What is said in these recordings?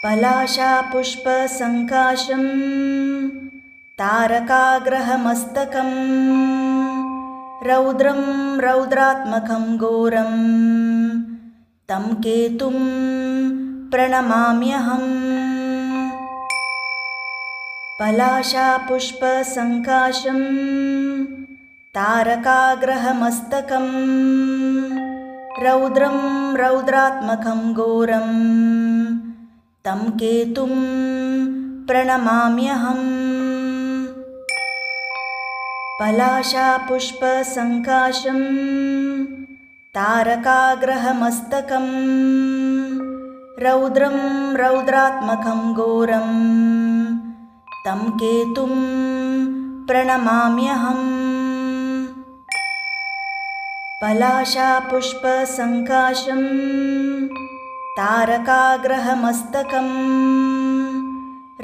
पलाशापुष्पसङ्काशं तारकाग्रहमस्तकं रौद्रं रौद्रात्मकं घोरं तं केतुं प्रणमाम्यहम्। पलाशापुष्पसङ्काशं तारकाग्रहमस्तकं रौद्रं रौद्रात्मकं घोरं तं केतुं प्रणमाम्यहम्। पलाशापुष्पसङ्काशं तारकाग्रहमस्तकं रौद्रं रौद्रात्मकं घोरं तं केतुं प्रणमाम्यहम्। पलाशापुष्पसङ्काशं तारकाग्रहमस्तकं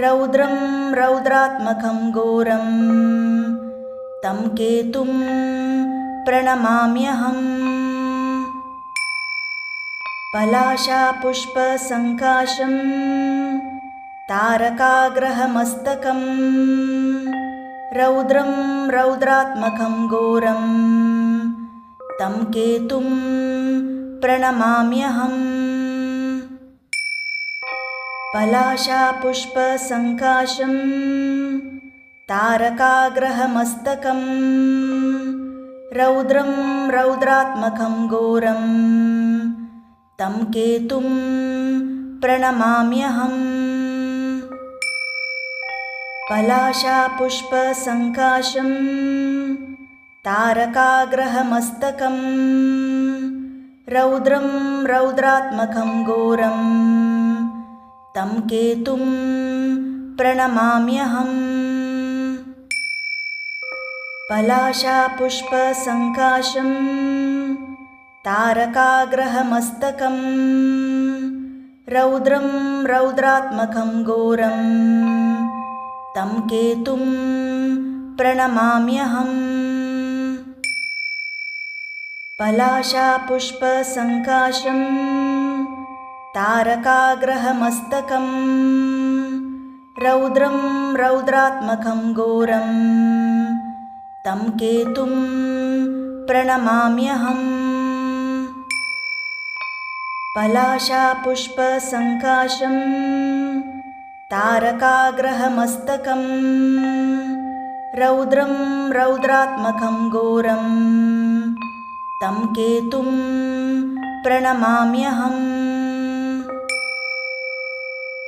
रौद्रं रौद्रात्मकं घोरं तं केतुं प्रणमाम्यहम्। पलाशापुष्पसङ्काशं तारकाग्रहमस्तकं रौद्रं रौद्रात्मकं घोरं तं केतुं प्रणमाम्यहम्। पलाशापुष्पसङ्काशं तारकाग्रहमस्तकं रौद्रं रौद्रात्मकं घोरं तं केतुं प्रणमाम्यहम्। पलाशापुष्पसङ्काशं तारकाग्रहमस्तकं रौद्रं रौद्रात्मकं घोरं तं केतुं प्रणमाम्यहम्। पलाशापुष्पसङ्काशं तारकाग्रहमस्तकं रौद्रं रौद्रात्मकं घोरं तं केतुं प्रणमाम्यहम्। पलाशापुष्पसङ्काशं तारकाग्रहमस्तकं रौद्रं रौद्रात्मकं घोरं तं केतुं प्रणमाम्यहम्। पलाशापुष्पसङ्काशं तारकाग्रहमस्तकं रौद्रं रौद्रात्मकं घोरं तं केतुं प्रणमाम्यहम्।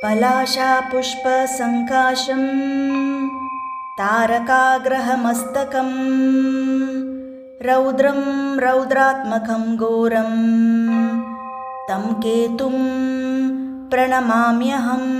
पलाशापुष्पसङ्काशं तारकाग्रहमस्तकं रौद्रं रौद्रात्मकं घोरं तं केतुं प्रणमाम्यहम्।